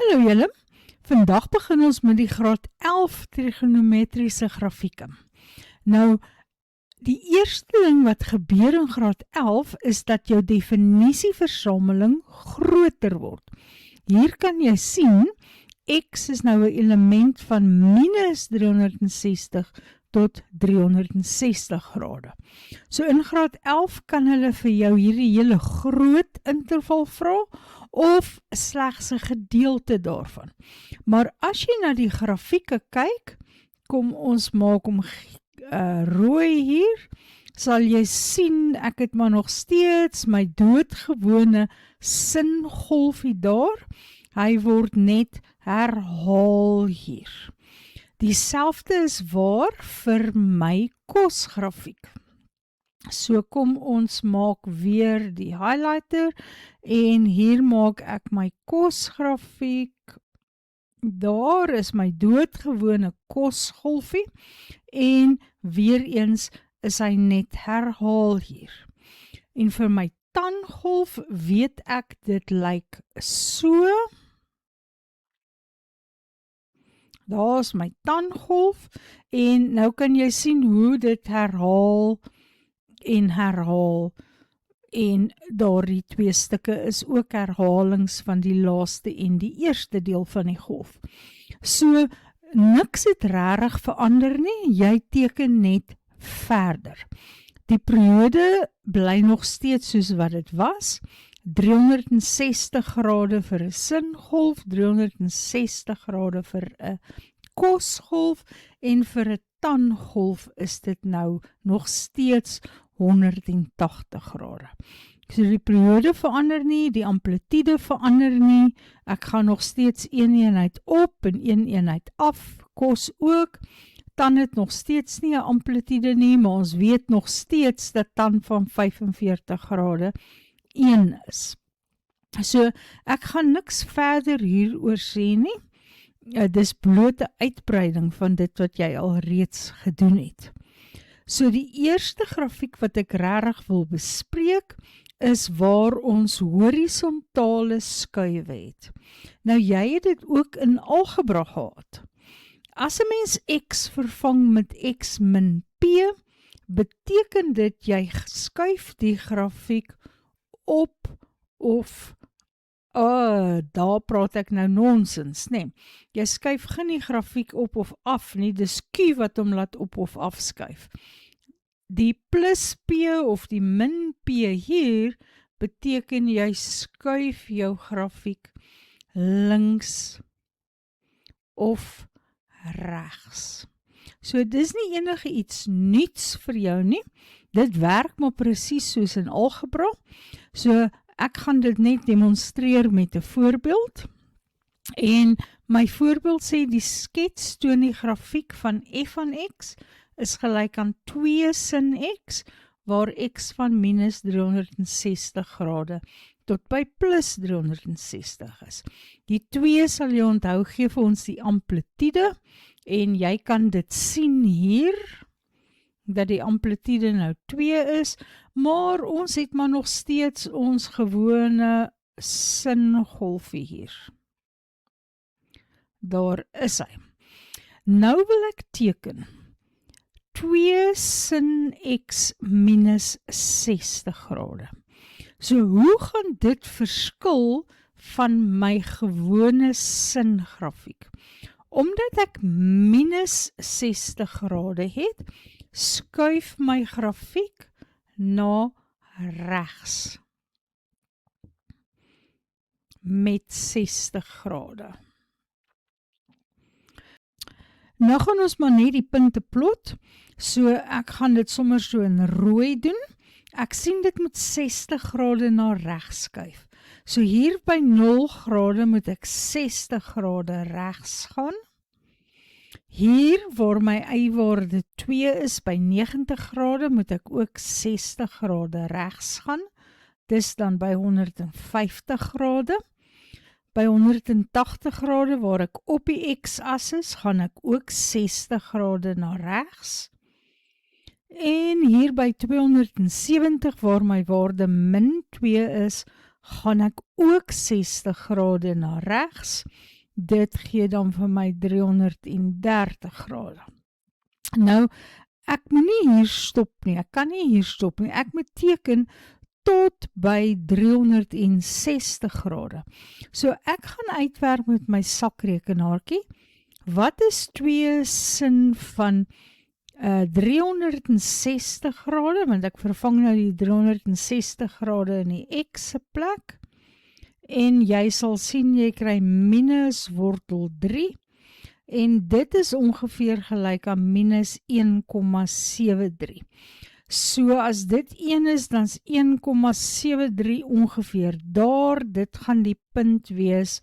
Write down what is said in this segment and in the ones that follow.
Hallo julle, vandag begin ons met die graad 11 trigonometriese grafieke. Nou, die eerste ding wat gebeur in graad 11 is dat jou definisieversameling groter word. Hier kan jy sien, x is nou 'n element van minus 360 tot 360 grade. So in graad 11 kan hulle vir jou hierdie hele groot interval vra, of slegs 'n gedeelte daarvan. Maar as jy na die grafieke kyk, kom ons maak hom rooi hier, sal jy sien, ek het maar nog steeds my doodgewone singolfie daar, hy word net herhaal hier. Dieselfde is waar vir my kosgrafiek. So kom ons maak weer die highlighter en hier maak ek my kosgrafiek. Daar is my doodgewone kosgolfie en weer eens is hy net herhaal hier. En vir my tangolf weet ek dit lyk so. Daar is my tangolf en nou kan jy sien hoe dit herhaal en daardie twee stukke is ook herhalings van die laaste en die eerste deel van die golf. So, niks het regtig verander nie, jy teken net verder. Die periode bly nog steeds soos wat dit was, 360 grade vir 'n singolf, 360 grade vir 'n kosgolf en vir 'n tangolf is dit nou nog steeds 180 grade. So die periode verander nie, die amplitude verander nie, ek gaan nog steeds een eenheid op en een eenheid af, kos ook, tan het nog steeds nie 'n amplitude nie, maar ons weet nog steeds dat tan van 45 grade 1 is. So ek gaan niks verder hieroor sê nie, dis blote uitbreiding van dit wat jy al reeds gedoen het. So die eerste grafiek wat ek regtig wil bespreek, is waar ons horisontale skuwe het. Nou jy het dit ook in algebra gehad. As 'n mens x vervang met x min p, beteken dit jy skuif die grafiek op of, daar praat ek nou nonsens, nee. Jy skuif geen die grafiek op of af nie, dis Q wat hom laat op of afskuif. Die plus P of die min P hier, beteken jy skuif jou grafiek links of regs. So dis nie enige iets nuuts vir jou nie, dit werk maar presies soos in algebra, so ek gaan dit net demonstreer met 'n voorbeeld, en my voorbeeld sê die skets toon die grafiek van f van x is gelyk aan 2 sin x, waar x van minus 360 grade tot by plus 360 is. Die 2 sal jy onthou gee vir ons die amplitude, en jy kan dit sien hier, dat die amplitude nou 2 is, maar ons het maar nog steeds ons gewone singolfie hier. Daar is hy. Nou wil ek teken 2 sin x minus 60 grade. So hoe gaan dit verskil van my gewone singrafiek? Omdat ek minus 60 grade het, skuif my grafiek na regs met 60 grade. Nou gaan ons maar net die punte plot, so ek gaan dit sommer so in rooi doen. Ek sien dit met 60 grade na regs skuif. So hier by 0 grade moet ek 60 grade regs gaan. Hier waar my y-waarde 2 is by 90 grade moet ek ook 60 grade regs gaan. Dis dan by 150 grade. By 180 grade waar ek op die x-as is, gaan ek ook 60 grade na regs. En hier by 270 waar my waarde min 2 is, gaan ek ook 60 grade na regs. dit gee dan vir my 330 grade. Nou, ek moet nie hier stop nie, ek kan nie hier stop nie, ek moet teken tot by 360 grade. So ek gaan uitwerk met my sakrekenaartjie, wat is 2 sin van 360 grade, want ek vervang nou die 360 grade in die x se plek, en jy sal sien jy kry minus wortel 3, en dit is ongeveer gelyk aan minus 1,73. So as dit 1 is, dan is 1,73 ongeveer daar, dit gaan die punt wees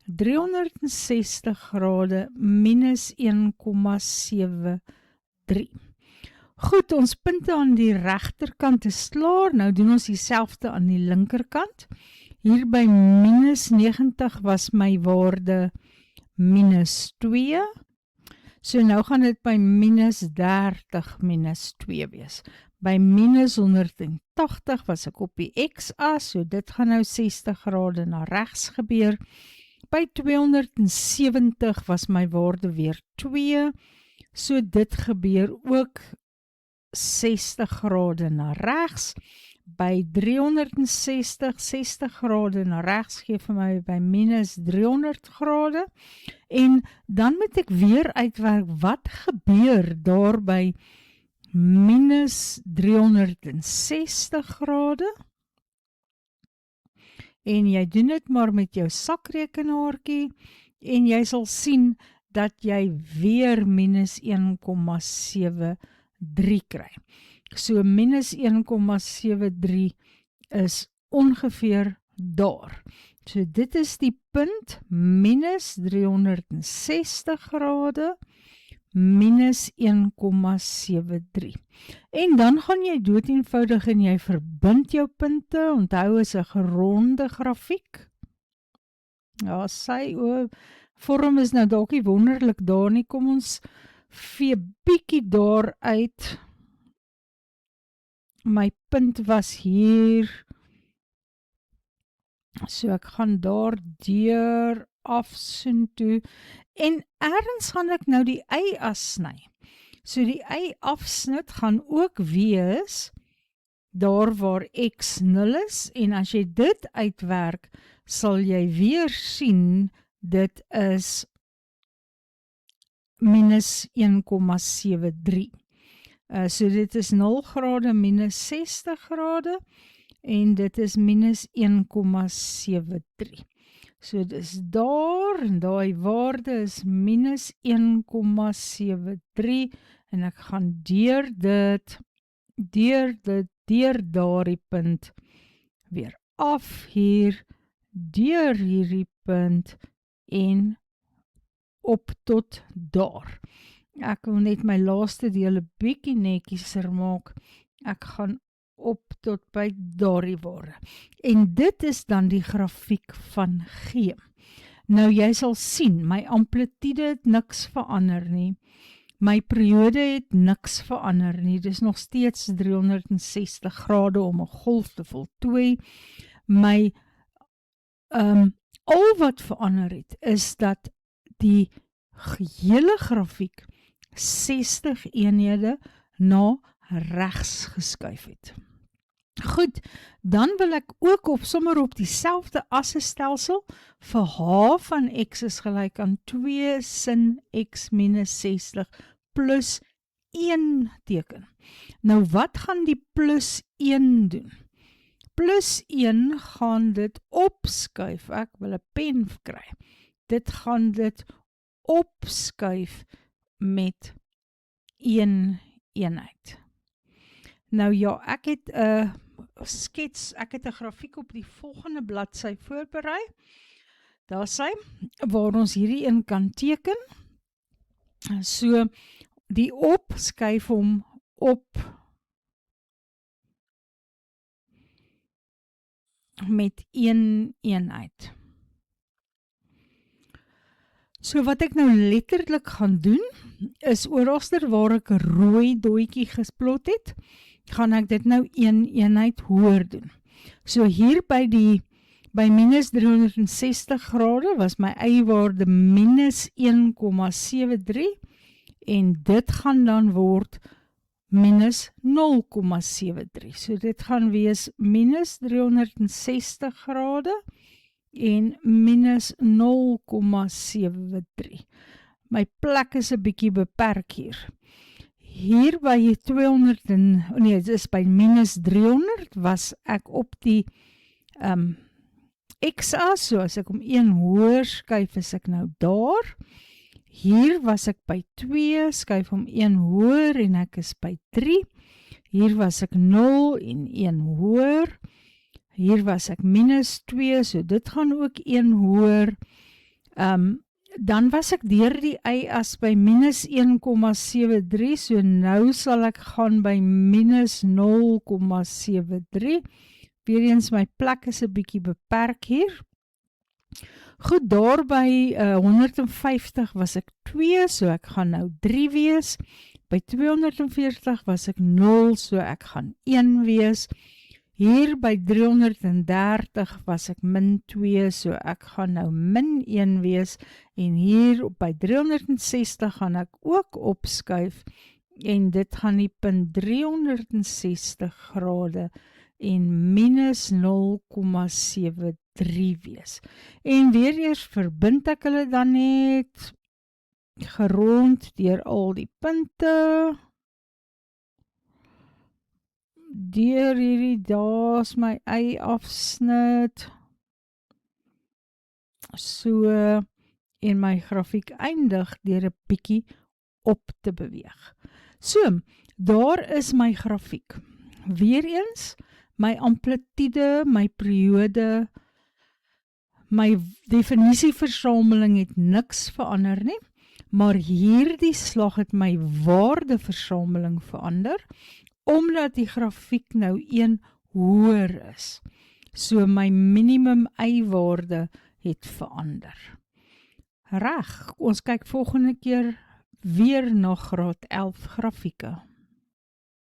360 grade minus 1,73. Goed, ons punte aan die regterkant is klaar, nou doen ons dieselfde aan die linkerkant. Hier by minus 90 was my waarde minus 2, so nou gaan dit by minus 30 minus 2 wees. By minus 180 was ek op die x-as, so dit gaan nou 60 grade na regs gebeur. By 270 was my waarde weer 2, so dit gebeur ook 60 grade na regs. By 360, 60 grade na regs gee vir my by minus 300 grade. En dan moet ek weer uitwerk, wat gebeur daar by minus 360 grade? En jy doen dit maar met jou sakrekenaartjie, en jy sal sien dat jy weer minus 1,73 kry. So minus 1,73 is ongeveer daar. So dit is die punt, minus 360 grade, minus 1,73. En dan gaan jy dood eenvoudig en jy verbind jou punte, onthou is 'n geronde grafiek. Ja, sy vorm is nou dalk nie wonderlik daar nie, kom ons vee bietjie daar uit. My punt was hier, so ek gaan daar deur afsoen toe, en ergens gaan ek nou die y-as sny. So die y-afsnit gaan ook wees, daar waar x 0 is, en as jy dit uitwerk, sal jy weer sien, dit is minus 1,73. So dit is 0 grade minus 60 grade, en dit is minus 1,73. So dit is daar, en daai waarde is minus 1,73, en ek gaan deur daardie punt, weer af hier, deur hierdie punt, en op tot daar. Ek wil net my laaste deel 'n bietjie netjieser maak. Ek gaan op tot by daardie waarde. En dit is dan die grafiek van G. Nou jy sal sien, my amplitude het niks verander nie. My periode het niks verander nie. Dis nog steeds 360 grade om 'n golf te voltooi. My al wat verander het, is dat die gehele grafiek 60 eenhede na regs geskuif het. Goed, dan wil ek ook sommer op dieselfde assestelsel vir h van x is gelyk aan 2 sin x minus 60 plus 1 teken. Nou wat gaan die plus 1 doen? Plus 1 gaan dit opskuif, ek wil 'n pen kry. Dit gaan dit opskuif met 1 eenheid. Nou ja, ek het 'n grafiek op die volgende bladsy voorberei. Daar sy, waar ons hierdie een kan teken. So, die op skuif hom op met 1 eenheid. So wat ek nou letterlik gaan doen, is oralster waar ek 'n rooi dooitjie gesplot het, gaan ek dit nou 1 eenheid hoër doen. So hier by By minus 360 grade was my y-waarde minus 1,73 en dit gaan dan word minus 0,73. So dit gaan wees minus 360 grade en minus 0,73. My plek is 'n bietjie beperk hier. Hier by 200 dit is by minus 300 was ek op die x-as, so as ek om 1 hoër skuif is ek nou daar. Hier was ek by 2, skuif om 1 hoër en ek is by 3. Hier was ek 0 en 1 hoër. Hier was ek minus 2, so dit gaan ook 1 hoër. Dan was ek deur die y-as by minus 1,73, so nou sal ek gaan by minus 0,73. Weereens my plek is 'n bietjie beperk hier. Goed, daar by 150 was ek 2, so ek gaan nou 3 wees. By 240 was ek 0, so ek gaan 1 wees. Hier by 330 was ek min 2, so ek gaan nou min 1 wees. En hier by 360 gaan ek ook opskuif. En dit gaan die punt 360 grade en minus 0,73 wees. En weer eers verbind ek hulle dan net gerond deur al die punte. Deur hierdie, daar's my y-afsnit. So, en my grafiek eindig deur 'n bietjie op te beweeg. So, daar is my grafiek. Weereens, my amplitude, my periode, my definisieversameling het niks verander nie, maar hierdie slag het my waardeversameling verander, omdat die grafiek nou 1 hoër is. So my minimum y-waarde het verander. Reg, ons kyk volgende keer weer na graad 11 grafieke.